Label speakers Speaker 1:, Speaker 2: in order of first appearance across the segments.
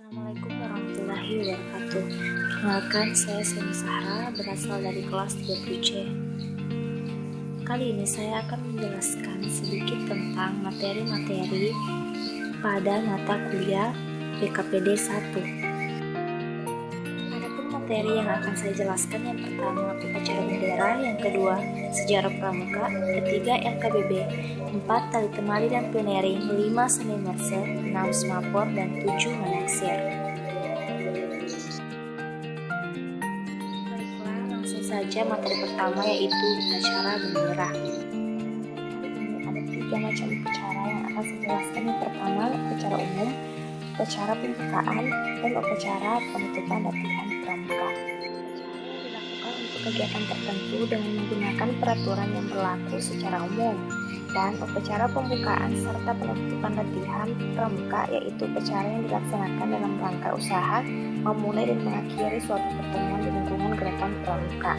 Speaker 1: Assalamualaikum warahmatullahi wabarakatuh. Perkenalkan, saya Seni Sahra, berasal dari kelas 30C. Kali ini saya akan menjelaskan sedikit tentang materi-materi pada mata kuliah BKPD 1. Adapun materi yang akan saya jelaskan, yang pertama upacara bendera, yang kedua sejarah pramuka, ketiga LKBB, 4 tali temali dan plenering, 5 seni merse, 6 semapor, dan 7 menaksir. Baiklah, langsung saja materi pertama, yaitu upacara bendera. Ada 3 macam upacara yang akan saya jelaskan. Yang pertama, upacara umum, upacara pembukaan, dan upacara penutupan latihan pramuka. Dilakukan untuk kegiatan tertentu dengan menggunakan peraturan yang berlaku secara umum. Dan upacara pembukaan serta penutupan latihan pramuka, yaitu upacara yang dilaksanakan dalam rangka usaha memulai dan mengakhiri suatu pertemuan di lingkungan gerakan pramuka.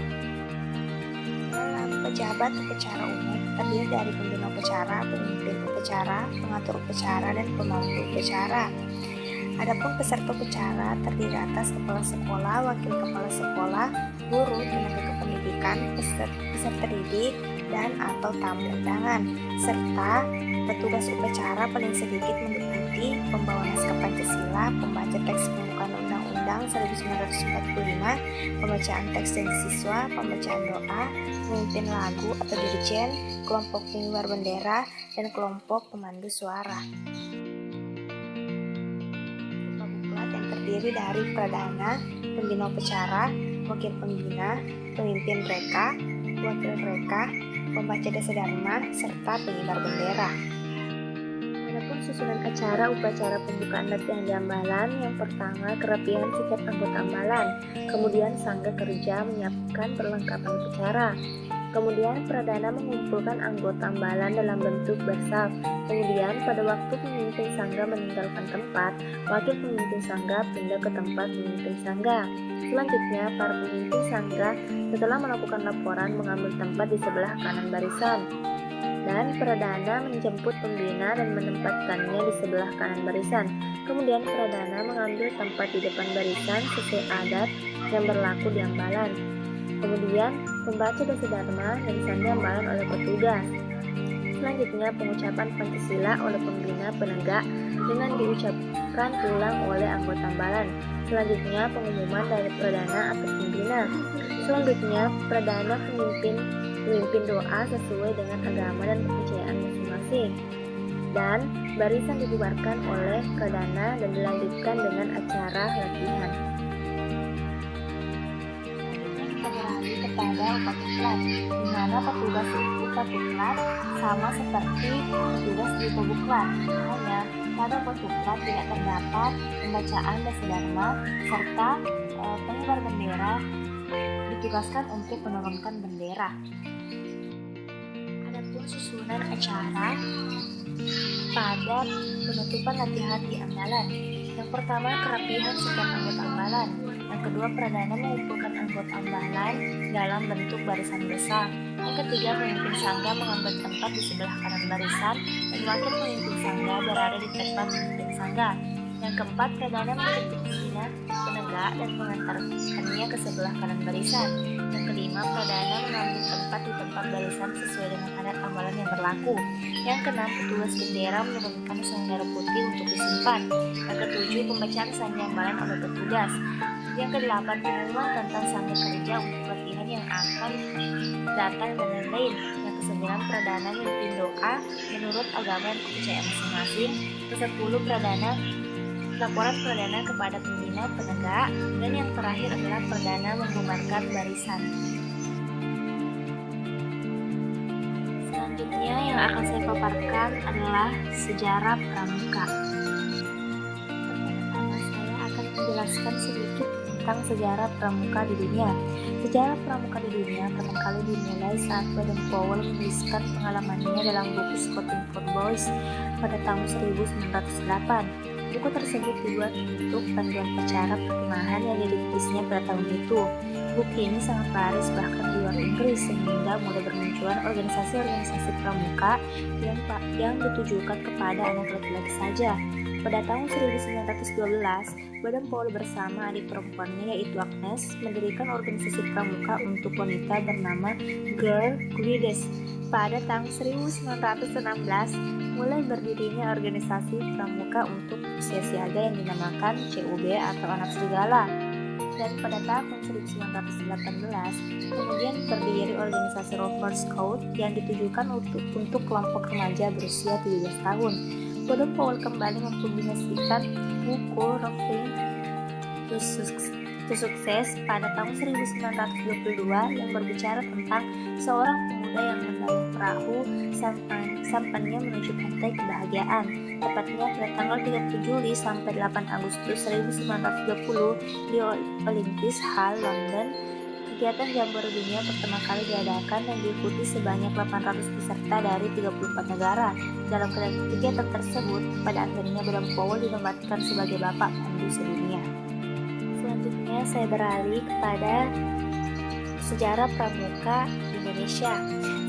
Speaker 1: Dalam pejabat upacara umum terdiri dari pembina upacara, pemimpin upacara, pengatur upacara, dan pemandu upacara. Adapun peserta upacara terdiri atas kepala sekolah, wakil kepala sekolah, guru, tenaga kependidikan, peserta didik, dan atau tamu undangan, serta petugas upacara paling sedikit meliputi pembawa naskah Pancasila, pembaca teks pembukaan Undang-Undang 1945, pembacaan teks dari siswa, pembacaan doa, pemimpin lagu atau dirjen, kelompok pengibar bendera, dan kelompok pemandu suara. Buklat yang terdiri dari pradana, pembina upacara, wakil pembina, pemimpin reka, wakil reka, pembaca dasa dharma, serta pengibar bendera. Adapun susunan acara upacara pembukaan latihan di Ambalan, yang pertama kerapihan setiap anggota Ambalan, kemudian sangga kerja menyiapkan perlengkapan upacara, kemudian pradana mengumpulkan anggota Ambalan dalam bentuk bersaf, kemudian pada waktu pemimpin sangga meninggalkan tempat, wakil pemimpin sangga pindah ke tempat pemimpin sangga. Selanjutnya, para pemimpin sangga setelah melakukan laporan mengambil tempat di sebelah kanan barisan, dan pradana menjemput pembina dan menempatkannya di sebelah kanan barisan. Kemudian pradana mengambil tempat di depan barisan sesuai adat yang berlaku di Ambalan. Kemudian pembaca dasa dharma dan sandi Ambalan oleh petugas. Selanjutnya, pengucapan Pancasila oleh pembina penegak dengan diucapkan ulang oleh anggota Ambalan. Selanjutnya, pengumuman dari pradana atau pembina. Selanjutnya, pradana memimpin doa sesuai dengan agama dan kepercayaan masing-masing. Dan barisan dibubarkan oleh pradana dan dilanjutkan dengan acara latihan. Kita beralih kepada upakuklat, di mana petugas upakuklat sama seperti petugas di upakuklat, hanya pada upakuklat tidak terdapat pembacaan dasa dharma serta pengibar bendera ditugaskan untuk menurunkan bendera. Adapun susunan acara pada penutupan latihan di Ambalan, yang pertama kerapihan setiap anggota Ambalan, yang kedua pradana mengumpulkan anggota Ambalan dalam bentuk barisan besar, yang ketiga pemimpin sangga mengambil tempat di sebelah kanan barisan dan wakil pemimpin sangga berada di tempat pemimpin sangga, yang keempat pradana menjemput pembina penegak dan mengantarkannya ke sebelah kanan barisan, yang kelima pradana mengambil tempat di tempat barisan sesuai dengan adat Ambalan yang berlaku, yang keenam petugas bendera menurunkan sandera putih untuk disimpan, yang ketujuh pembacaan sandi Ambalan oleh petugas, yang kedelapan pengumuman tentang sangga kerja untuk latihan yang akan datang dan lain-lain, yang kesembilan pradana memimpin doa menurut agama dan kepercayaan masing-masing, kesepuluh laporan pradana kepada pembina penegak, dan yang terakhir adalah pradana membubarkan barisan. Selanjutnya yang akan saya paparkan adalah sejarah pramuka. Pertama, saya akan menjelaskan sedikit tentang sejarah pramuka di dunia. Sejarah pramuka di dunia pertama kali dimulai saat Baden-Powell menuliskan pengalamannya dalam buku Scouting for Boys pada tahun 1908. Buku tersebut dibuat untuk panduan upacara perkemahan yang dirintisnya pada tahun itu. Buku ini sangat laris bahkan di luar Inggris, sehingga mulai bermunculan organisasi-organisasi pramuka yang ditujukan kepada anak laki-laki saja. Pada tahun 1912, Badan Paul bersama adik perempuannya yaitu Agnes mendirikan organisasi pramuka untuk wanita bernama Girl Guides. Pada tahun 1916 mulai berdirinya organisasi pramuka untuk usia siaga yang dinamakan CUB atau Anak Serigala. Dan pada tahun 1918 kemudian berdiri organisasi Rover Scout yang ditujukan untuk kelompok remaja berusia 17 tahun. Badan Paul kembali mempublikasikan buku Roving to Success pada tahun 1922 yang berbicara tentang seorang pemuda yang mendayung perahu sampannya menuju pantai kebahagiaan. Tepatnya pada tanggal 30 Juli sampai 8 Agustus 1930 di Olympic Hall, London. Kegiatan Jambore Dunia pertama kali diadakan dan diikuti sebanyak 800 peserta dari 34 negara. Dalam kegiatan tersebut, pada akhirnya Badan Paul dinobatkan sebagai Bapak Pandu Sedunia. Selanjutnya saya beralih kepada sejarah pramuka Indonesia.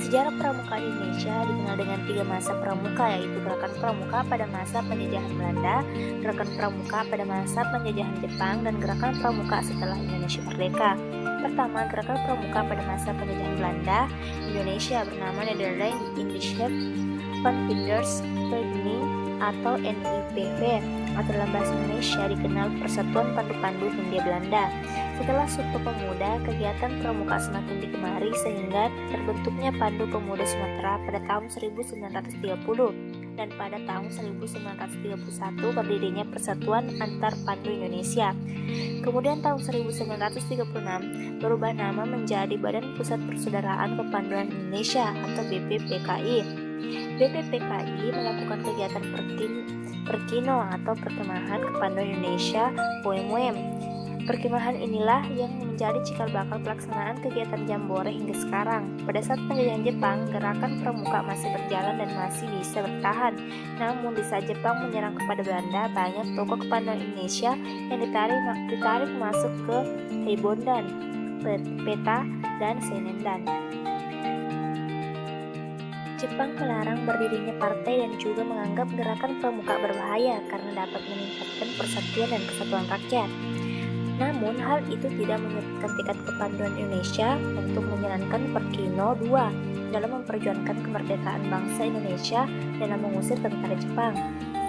Speaker 1: Sejarah pramuka Indonesia dikenal dengan 3 masa pramuka, yaitu gerakan pramuka pada masa penjajahan Belanda, gerakan pramuka pada masa penjajahan Jepang, dan gerakan pramuka setelah Indonesia merdeka. Pertama, gerakan pramuka pada masa penjajahan Belanda, Indonesia bernama Nederland Indische Panpinders-Vereniging atau NIPV, atau dalam bahasa Indonesia dikenal Persatuan Pandu-Pandu Hindia Belanda. Setelah Sumpah Pemuda, kegiatan pramuka semakin digemari sehingga terbentuknya Pandu Pemuda Sumatera pada tahun 1930 dan pada tahun 1931 berdirinya Persatuan Antar Pandu Indonesia. Kemudian tahun 1936 berubah nama menjadi Badan Pusat Persaudaraan Kepanduan Indonesia atau BPPKI. BPPKI melakukan kegiatan Perkino atau Perkemahan Kepanduan Indonesia (POEM). Perkemahan inilah yang menjadi cikal bakal pelaksanaan kegiatan Jambore hingga sekarang. Pada saat penjajahan Jepang, gerakan pramuka masih berjalan dan masih bisa bertahan. Namun di saat Jepang menyerang kepada Belanda, banyak tokoh kepanduan Indonesia yang ditarik masuk ke Haibondan, Peta, dan Senendan. Jepang melarang berdirinya partai dan juga menganggap gerakan pramuka berbahaya karena dapat meningkatkan persatuan dan kesatuan rakyat. Namun, hal itu tidak menyurutkan tekad kepanduan Indonesia untuk menjalankan Perkino II dalam memperjuangkan kemerdekaan bangsa Indonesia dan mengusir tentara Jepang.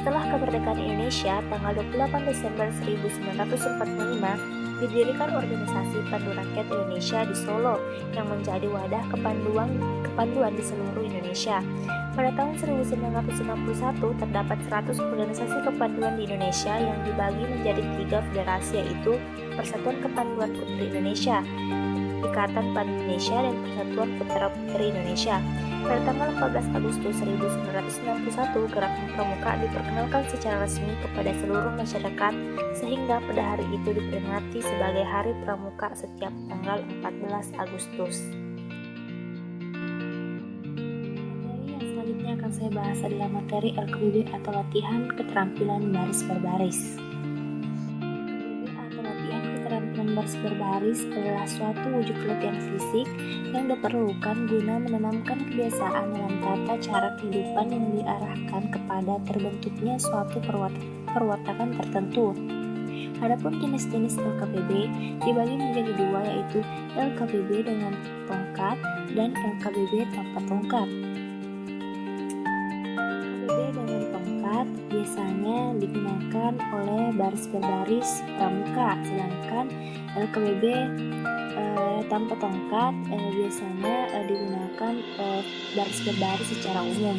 Speaker 1: Setelah kemerdekaan Indonesia, tanggal 28 Desember 1945, didirikan organisasi Pandu Rakyat Indonesia di Solo yang menjadi wadah kepanduan di seluruh Indonesia. Pada tahun 1961 terdapat 100 organisasi kepanduan di Indonesia yang dibagi menjadi 3 federasi, yaitu Persatuan Kepanduan Putri Indonesia, Ikatan Pandu Indonesia, dan Persatuan Putra Putri Indonesia. Pada tanggal 14 Agustus 1961, gerakan pramuka diperkenalkan secara resmi kepada seluruh masyarakat sehingga pada hari itu diperingati sebagai Hari Pramuka setiap tanggal 14 Agustus. Materi yang selanjutnya akan saya bahas adalah materi LKBB atau latihan keterampilan baris berbaris. Keterampilan baris berbaris adalah suatu wujud latihan fisik yang diperlukan guna menanamkan kebiasaan dalam tata cara kehidupan yang diarahkan kepada terbentuknya suatu perwatakan tertentu. Adapun jenis-jenis LKBB dibagi menjadi 2, yaitu LKBB dengan tongkat dan LKBB tanpa tongkat. LKBB dengan tongkat biasanya digunakan oleh baris berbaris pramuka, sedangkan LKBB tanpa tongkat biasanya digunakan baris berbaris secara umum.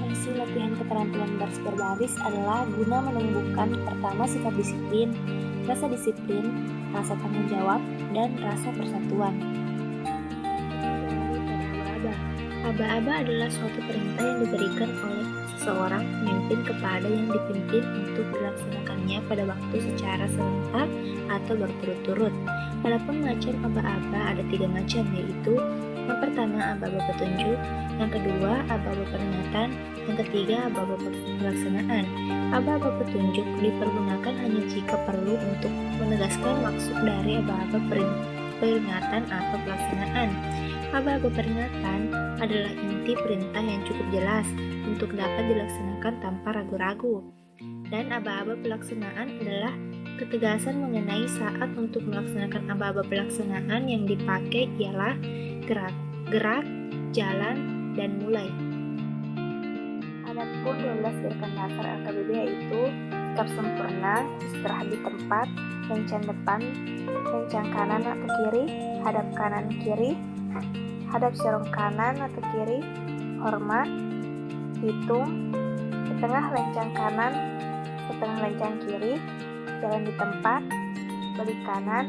Speaker 1: Fungsi latihan keterampilan baris berbaris adalah guna menumbuhkan pertama sifat disiplin, rasa tanggung jawab, dan rasa persatuan. Aba-aba adalah suatu perintah yang diberikan oleh seseorang pemimpin kepada yang dipimpin untuk dilaksanakannya pada waktu secara serentak atau berturut-turut. Adapun macam aba-aba ada 3 macam, yaitu yang pertama aba-aba petunjuk, yang kedua aba-aba peringatan, yang ketiga aba-aba pelaksanaan. Aba-aba petunjuk dipergunakan hanya jika perlu untuk menegaskan maksud dari aba-aba peringatan atau pelaksanaan. Aba-aba peringatan adalah inti perintah yang cukup jelas untuk dapat dilaksanakan tanpa ragu-ragu. Dan aba-aba pelaksanaan adalah ketegasan mengenai saat untuk melaksanakan aba-aba pelaksanaan yang dipakai ialah gerak, jalan, dan mulai. Adapun 12 gerakan dasar LKBB yaitu sikap sempurna, istirahat di tempat, lencang depan, lencang kanan atau kiri, hadap kanan kiri, hadap serong kanan atau kiri, hormat, hitung, setengah lencang kanan, setengah lencang kiri, jalan di tempat, balik kanan,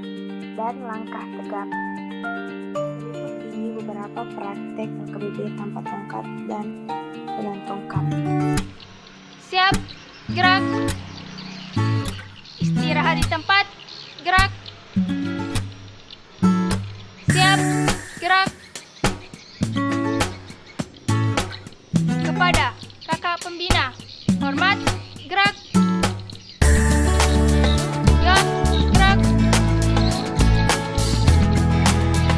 Speaker 1: dan langkah tegak. Berikut ini beberapa praktek LKBB tanpa tongkat dan dengan tongkat.
Speaker 2: Siap, gerak. Istirahat di tempat, gerak. Siap, gerak. Kepada kakak pembina, hormat, gerak. Siap, gerak.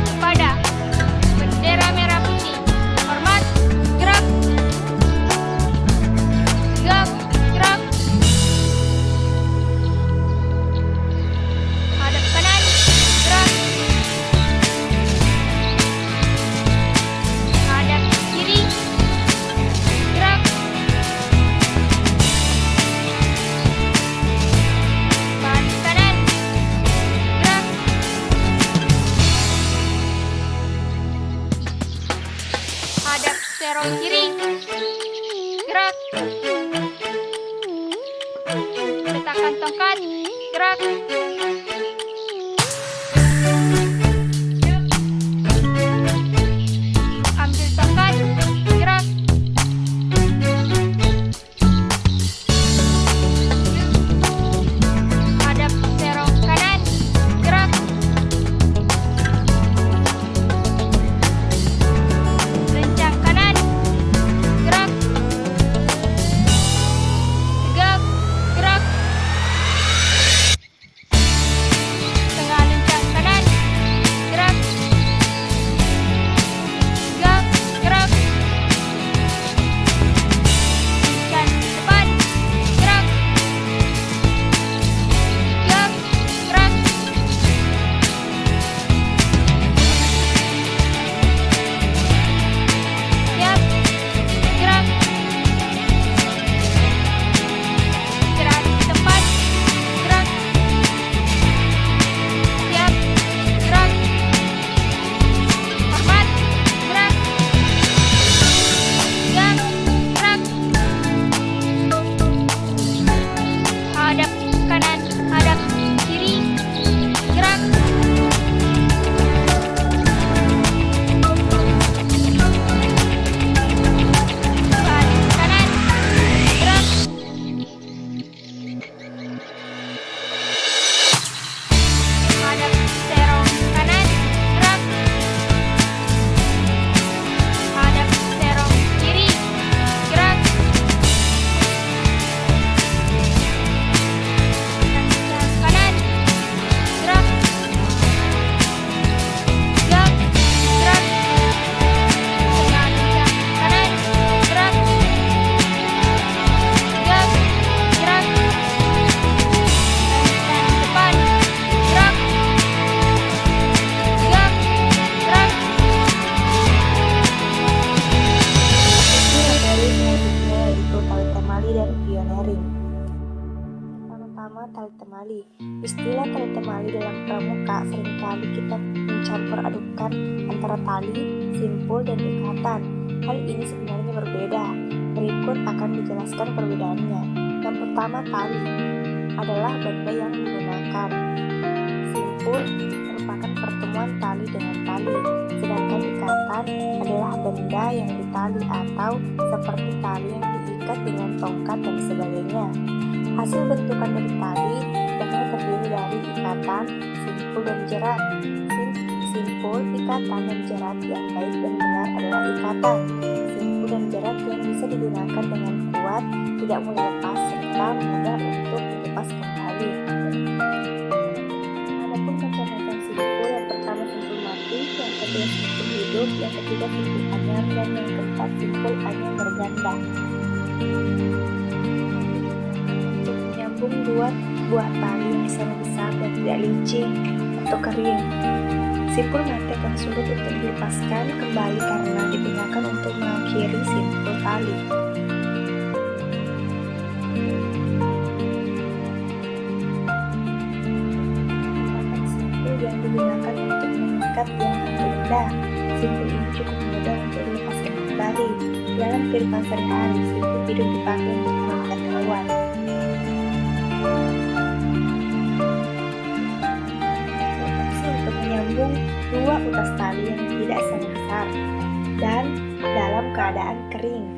Speaker 2: Kepada bendera merah putih, hormat, gerak. Siap, gerak. Hadap kanan, gerak. Hadap kiri, gerak. Balik kanan, gerak. Hadap serong kiri, gerak. Letakkan tongkat, gerak. Ambil tongkat, gerak. Hadap serong kanan, gerak. Lencang kanan, gerak. Tegak, gerak. Tengah lencang kanan, gerak. Tegak, gerak. Lencang depan, gerak. Tegak, gerak. Siap, gerak. Istirahat di tempat, gerak. Siap, gerak. Hormat, gerak. Tegak, gerak. Hadap kanan, hadap kiri, gerak. Balik kanan, gerak. Hadap serong kanan, gerak. Hadap serong kiri, gerak. Lencang kanan, gerak. Tegak, gerak. Tengah lencang kanan, gerak. Tegak, gerak. Lencang depan, gerak. Tegak, gerak.
Speaker 1: Materi selanjutnya yaitu tali temali dan pioneering. Pertama-tama tali temali. Istilah tali temali dalam pramuka seringkali kita mencampur adukan antara tali, simpul, dan ikatan. Hal ini sebenarnya berbeda. Berikut akan dijelaskan perbedaannya. Yang pertama, tali adalah benda yang digunakan. Simpul merupakan pertemuan tali dengan tali, sedangkan ikatan adalah benda yang ditali atau seperti tali yang diikat dengan tongkat dan sebagainya. Hasil bentukan dari tali biasanya terdiri dari ikatan, simpul, dan jerat. Simpul, ikatan, dan jerat yang baik dan benar adalah ikatan. Simpul dan jerat yang bisa digunakan dengan kuat, tidak mudah lepas, serta mudah untuk dilepas kembali. Adapun macam-macam simpul, yang pertama simpul mati, yang kedua simpul hidup, yang ketiga simpul anyam, dan yang keempat simpul anyam berganda. Untuk membuat buah tali yang bisa membesar dan tidak licin atau kering. Simpul matek yang sulit untuk dilepaskan kembali karena digunakan untuk mengakhiri simpul tali. Simpul yang digunakan untuk mengikat yang benda. Simpul ini cukup mudah untuk dilepaskan kembali. Dalam kehidupan sehari-hari, simpul tidak dipakai untuk mengikat hewan. Untuk menyambung dua utas tali yang tidak sama besar dan dalam keadaan kering.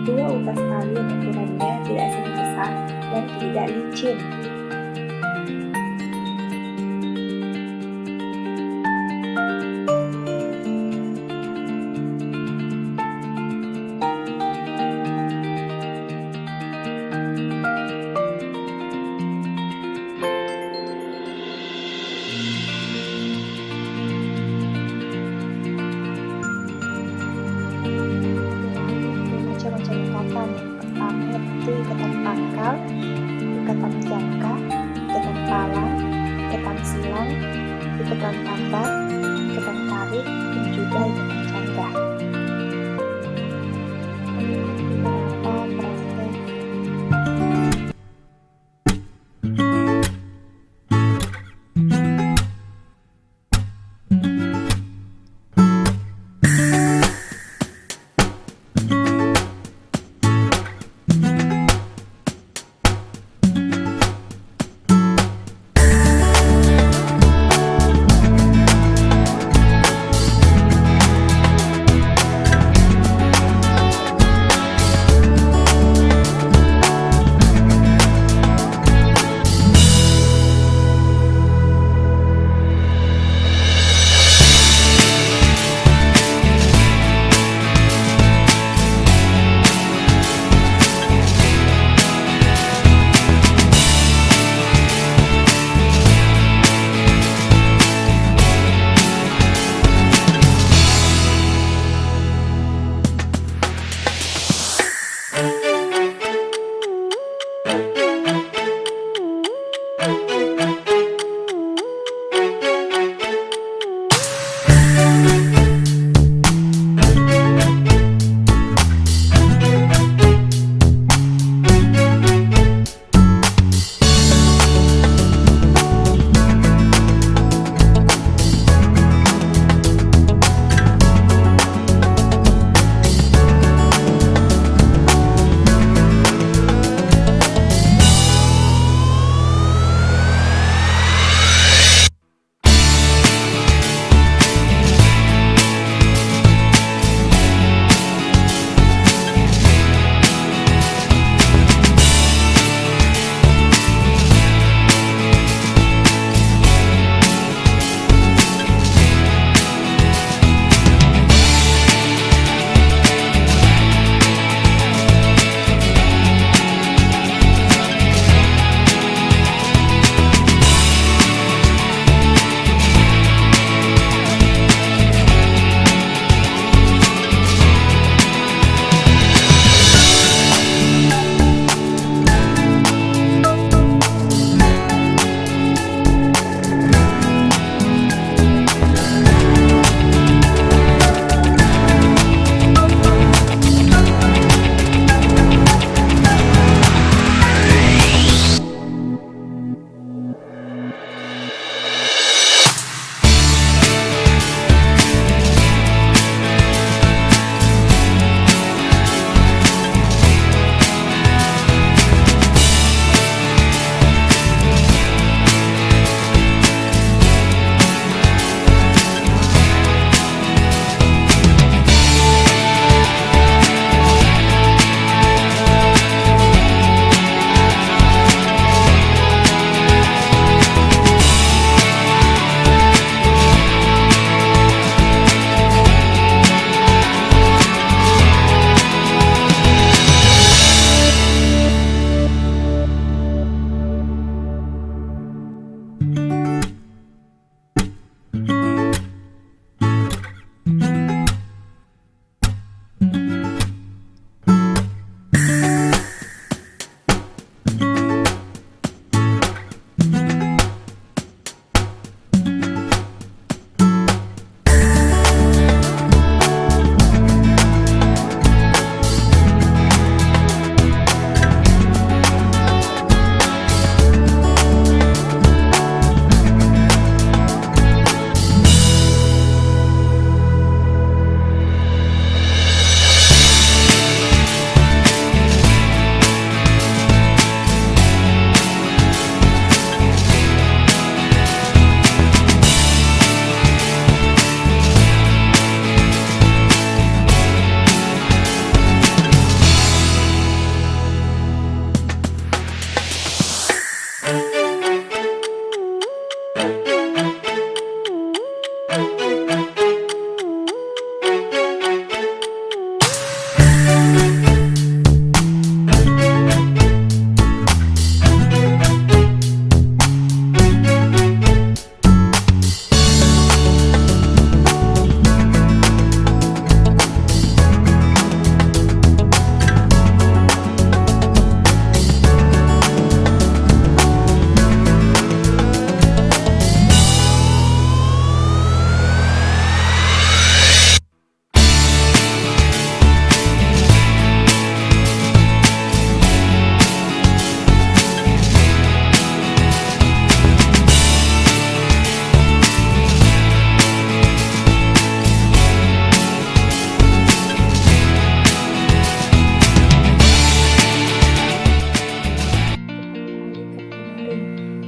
Speaker 1: Dua utas tali yang ukurannya tidak sama besar dan tidak licin. Macam-macam ikatan. Pertama yaitu ikatan pangkal, ikatan jangka, ikatan palang, ikatan silang, ikatan tambang, ikatan tarik, dan juga ikatan canggah. Beberapa praktek.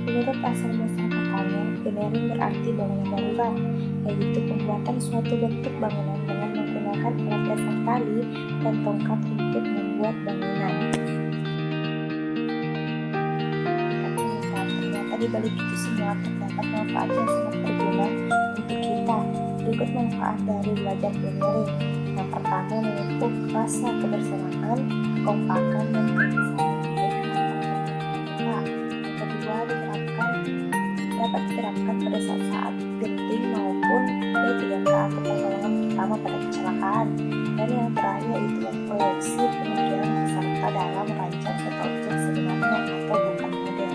Speaker 1: Menurut asal masyarakat katanya, pioneering berarti bangunan darurat, yaitu pembuatan suatu bentuk bangunan dengan menggunakan alat dasar tali dan tongkat untuk membuat bangunan. Ternyata di balik itu semua terdapat manfaat yang sangat berguna untuk kita. Berikut manfaat dari belajar pioneering. Yang pertama, memupuk rasa kebersamaan, kekompakan, dan kebersamaan. Dapat diterapkan pada saat genting maupun P3K atau pertolongan pertama pada kecelakaan. Dan yang terakhir yaitu memproyeksi pemikiran peserta dalam merancang suatu objek sebenarnya atau bukan model.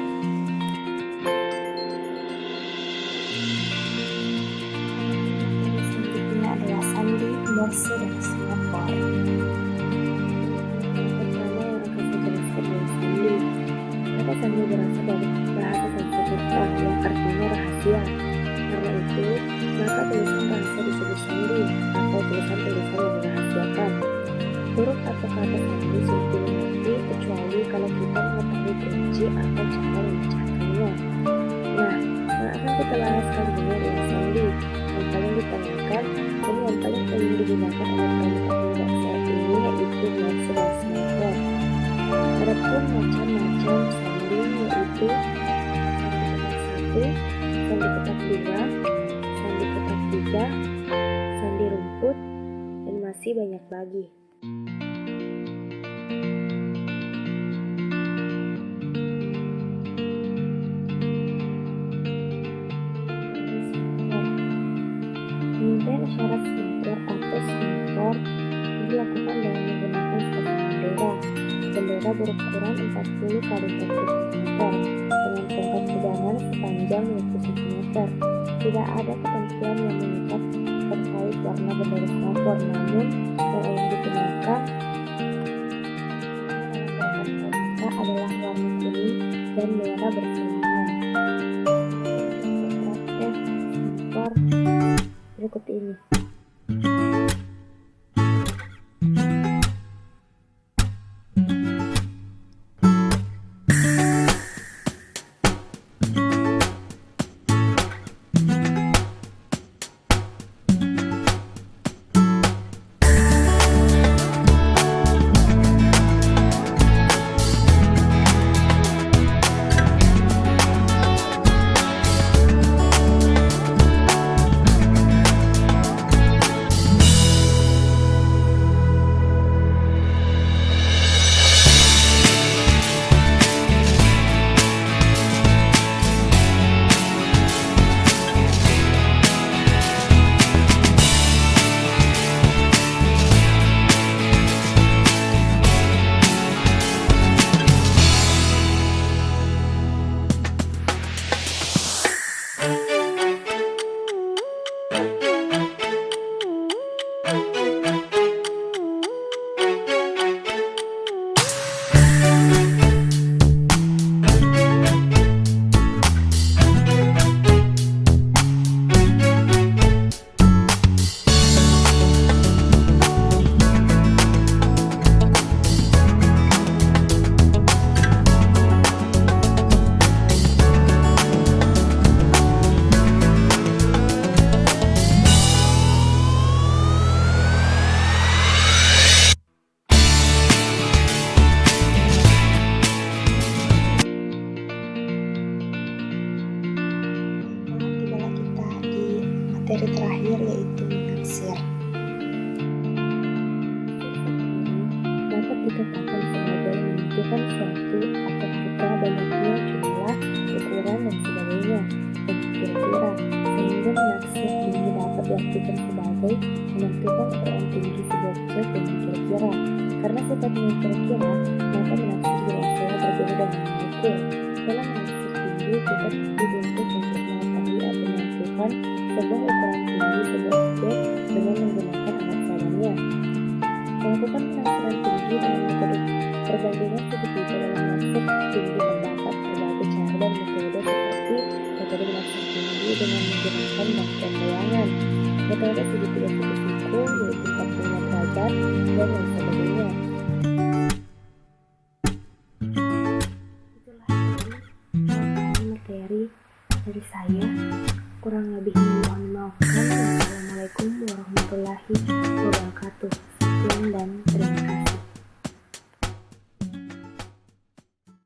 Speaker 1: Selanjutnya adalah sandi, morse, dan semafor. Yang pertama yang akan saya jelaskan adalah sandi. Kata sandi berasal dari bahasa Sanskerta yang artinya rahasia. Karena itu, maka tulisan rahasia disebut sandi atau tulisan-tulisan yang dirahasiakan. Huruf atau kata sandi sulit dimengerti kecuali kalau kita mengetahui kunci atau cara memecahkannya. Nah, yang akan kita bahas kali ini adalah sandi yang paling ditanyakan dan yang paling umum digunakan oleh kaum saat ini, yaitu morse dan semafor. Adapun macam-macam sandi yaitu sandi petak 2, sandi petak 3, sandi rumput, dan masih banyak lagi. Pengintian isyarat semafor atau semafor dilakukan dengan menggunakan sepasang bendera. Bendera berukuran 40 x 40 cm dengan tongkat pegangan sepanjang 20 cm. Tidak ada ketentuan yang mengikat terkait warna bendera semafor, namun yang digunakan adalah warna kuning dan merah bersamaan. Praktek semafor berikut ini. materi terakhir yaitu menaksir. Dapat dikatakan sebagai menentukan suatu atau harga banyaknya jumlah, ukuran, dan sebagainya dan kira-kira, sehingga menaksir ini dapat diartikan sebagai menentukan ukuran tinggi sebuah objek dan kira-kira. Karena sifatnya kira-kira, maka menaksir dirasa berbeda dengan mengukur. Dalam menaksir tinggi, kita dituntut untuk mengetahui atau menentukan sebuah ukuran tinggi sebuah objek dengan menggunakan alat seadanya. Melakukan penaksiran tinggi dengan metode perbandingan segitiga dalam menaksir tinggi terdapat berbagai cara dan metode seperti metode menaksir tinggi dengan menggunakan bangkian bayangan, metode segitiga siku yaitu 45 derajat, dan lain sebagainya. Itulah tadi materi dari saya. Kurang lebihnya mohon maafkan. Wassalamualaikum warahmatullahi wabarakatuh. Sekian dan